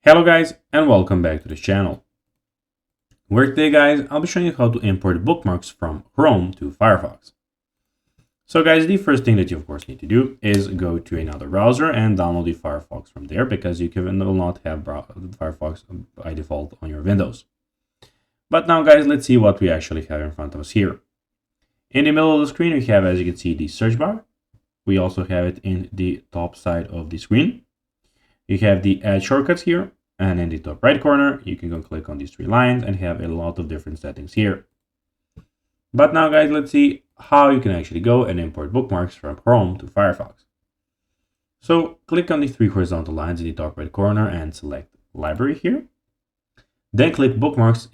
Hello guys and welcome back to this channel, where today guys I'll be showing you how to import bookmarks from Chrome to Firefox. So guys, the first thing that you of course need to do is go to another browser and download the Firefox from there, because you will not have Firefox by default on your Windows. But now guys, let's see what we actually have in front of us here. In the middle of the screen we have, as you can see, the search bar. We also have it in the top side of the screen. You have the add shortcuts here, and in the top right corner, you can go click on these three lines and have a lot of different settings here. But now guys, let's see how you can actually go and import bookmarks from Chrome to Firefox. So click on the three horizontal lines in the top right corner and select Library here. Then click Bookmarks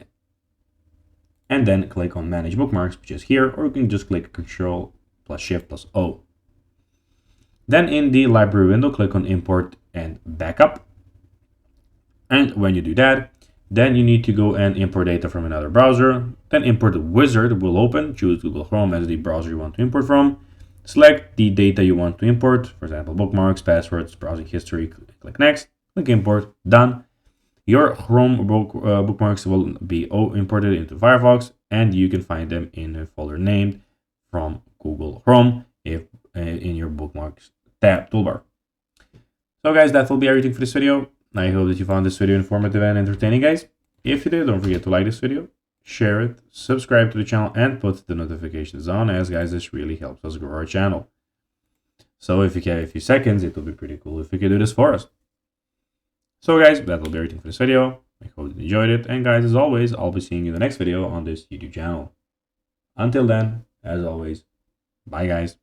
and then click on Manage Bookmarks, which is here, or you can just click Ctrl plus Shift plus O. Then in the library window, click on Import and Backup. And when you do that, then you need to go and import data from another browser. Then Import Wizard will open. Choose Google Chrome as the browser you want to import from. Select the data you want to import, for example, bookmarks, passwords, browsing history. Click Next. Click Import. Done. Your Chrome bookmarks will be imported into Firefox, and you can find them in a folder named from Google Chrome in your Bookmarks tab toolbar. So guys, that will be everything for this video. I hope that you found this video informative and entertaining, guys. If you did, don't forget to like this video, share it, subscribe to the channel, and put the notifications on, as guys, this really helps us grow our channel. So if you have a few seconds, it will be pretty cool if you could do this for us. So guys, that will be everything for this video. I hope you enjoyed it, and guys, as always, I'll be seeing you in the next video on this YouTube channel. Until then, as always, bye guys.